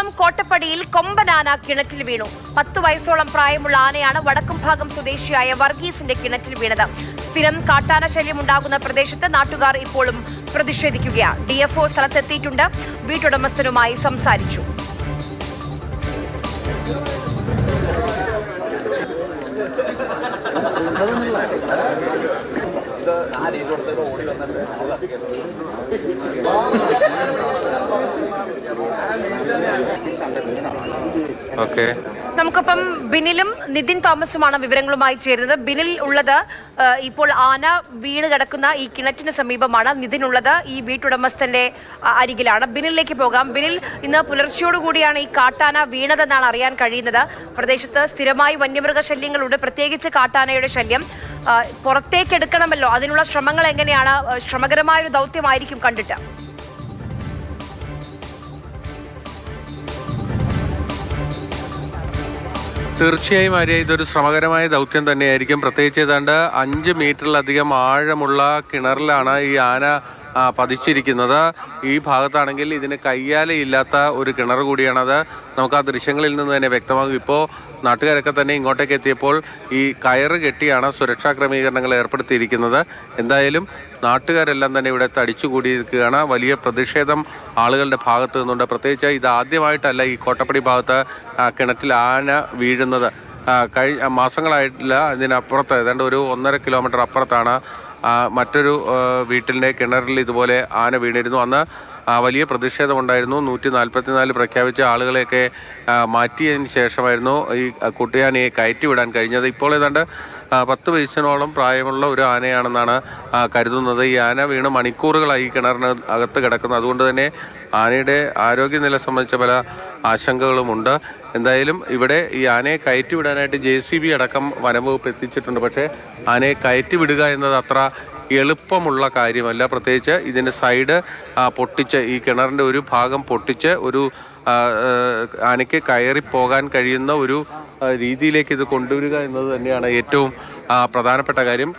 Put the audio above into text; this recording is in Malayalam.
എറണാകുളം കോട്ടപ്പടിയിൽ കൊമ്പൻ ആന കിണറ്റിൽ വീണു. 10 വയസ്സോളം പ്രായമുള്ള ആനയാണ് വടക്കുംഭാഗം സ്വദേശിയായ വർഗീസിന്റെ കിണറ്റിൽ വീണത്. സ്ഥിരം കാട്ടാന ശല്യം ഉണ്ടാകുന്ന പ്രദേശത്ത് നാട്ടുകാർ ഇപ്പോഴും പ്രതിഷേധിക്കുകയാണ്. DFO സ്ഥലത്തെത്തിയിട്ടുണ്ട്. വീട്ടുടമസ്ഥനുമായി സംസാരിച്ചു. നമുക്കൊപ്പം ബിനിലും നിതിൻ തോമസുമാണ് വിവരങ്ങളുമായി ചേരുന്നത്. ബിനിൽ ഉള്ളത് ഇപ്പോൾ ആന വീണ് കിടക്കുന്ന ഈ കിണറ്റിന് സമീപമാണ്. നിതിൻ ഉള്ളത് ഈ വീട്ടുടമസ്ഥന്റെ അരികിലാണ്. ബിനിലേക്ക് പോകാം. ബിനിൽ, ഇന്ന് പുലർച്ചയോടുകൂടിയാണ് ഈ കാട്ടാന വീണതെന്നാണ് അറിയാൻ കഴിയുന്നത്. പ്രദേശത്ത് സ്ഥിരമായി വന്യമൃഗ ശല്യങ്ങളുണ്ട്, പ്രത്യേകിച്ച് കാട്ടാനയുടെ ശല്യം. പുറത്തേക്ക് എടുക്കണമല്ലോ, അതിനുള്ള ശ്രമങ്ങൾ എങ്ങനെയാണ്? ശ്രമകരമായൊരു ദൗത്യമായിരിക്കും കണ്ടിട്ട്. തീർച്ചയായും ആര്യ, ഇതൊരു ശ്രമകരമായ ദൗത്യം തന്നെയായിരിക്കും. പ്രത്യേകിച്ച് ഏതാണ്ട് 5 മീറ്ററിലധികം ആഴമുള്ള കിണറിലാണ് ഈ ആന പതിച്ചിരിക്കുന്നത്. ഈ ഭാഗത്താണെങ്കിൽ ഇതിന് കയ്യാലയില്ലാത്ത ഒരു കിണർ കൂടിയാണത്. നമുക്ക് ആ ദൃശ്യങ്ങളിൽ നിന്ന് തന്നെ വ്യക്തമാകും. ഇപ്പോൾ നാട്ടുകാരൊക്കെ തന്നെ ഇങ്ങോട്ടേക്ക് എത്തിയപ്പോൾ ഈ കയറ് കെട്ടിയാണ് സുരക്ഷാ ക്രമീകരണങ്ങൾ ഏർപ്പെടുത്തിയിരിക്കുന്നത്. എന്തായാലും നാട്ടുകാരെല്ലാം തന്നെ ഇവിടെ തടിച്ചുകൂടിയിരിക്കുകയാണ്. വലിയ പ്രതിഷേധം ആളുകളുടെ ഭാഗത്ത് നിന്നുണ്ട്. പ്രത്യേകിച്ച് ഇത് ആദ്യമായിട്ടല്ല ഈ കോട്ടപ്പടി ഭാഗത്ത് കിണറ്റിൽ ആന വീഴുന്നത്. കഴിഞ്ഞ മാസങ്ങളായിട്ടില്ല, ഇതിനപ്പുറത്ത് ഏതാണ്ട് ഒരു 1.5 കിലോമീറ്റർ അപ്പുറത്താണ് മറ്റൊരു വീട്ടിൻ്റെ കിണറിൽ ഇതുപോലെ ആന വീണിരുന്നു. അന്ന് വലിയ പ്രതിഷേധമുണ്ടായിരുന്നു. 144 പ്രഖ്യാപിച്ച ആളുകളെയൊക്കെ മാറ്റിയതിന് ശേഷമായിരുന്നു ഈ കുട്ടിയാനയെ കയറ്റിവിടാൻ കഴിഞ്ഞത്. ഇപ്പോൾ ഏതാണ്ട് 10 വയസ്സിനോളം പ്രായമുള്ള ഒരു ആനയാണെന്നാണ് കരുതുന്നത്. ഈ ആന വീണ് മണിക്കൂറുകളായി കിണറിന് അകത്ത് കിടക്കുന്നത്. അതുകൊണ്ട് തന്നെ ആനയുടെ ആരോഗ്യനില സംബന്ധിച്ച പല ആശങ്കകളുമുണ്ട്. എന്തായാലും ഇവിടെ ഈ ആനയെ കയറ്റിവിടാനായിട്ട് JCB അടക്കം വനംവകുപ്പ് എത്തിച്ചിട്ടുണ്ട്. പക്ഷേ ആനയെ കയറ്റിവിടുക എന്നത് അത്ര എളുപ്പമുള്ള കാര്യമല്ല. പ്രത്യേകിച്ച് ഇതിൻ്റെ സൈഡ് പൊട്ടിച്ച്, ഈ കിണറിൻ്റെ ഒരു ഭാഗം പൊട്ടിച്ച് ഒരു ആനയ്ക്ക് കയറിപ്പോകാൻ കഴിയുന്ന ഒരു രീതിയിലേക്ക് ഇത് കൊണ്ടുവരിക എന്നത് തന്നെയാണ് ഏറ്റവും പ്രധാനപ്പെട്ട കാര്യം.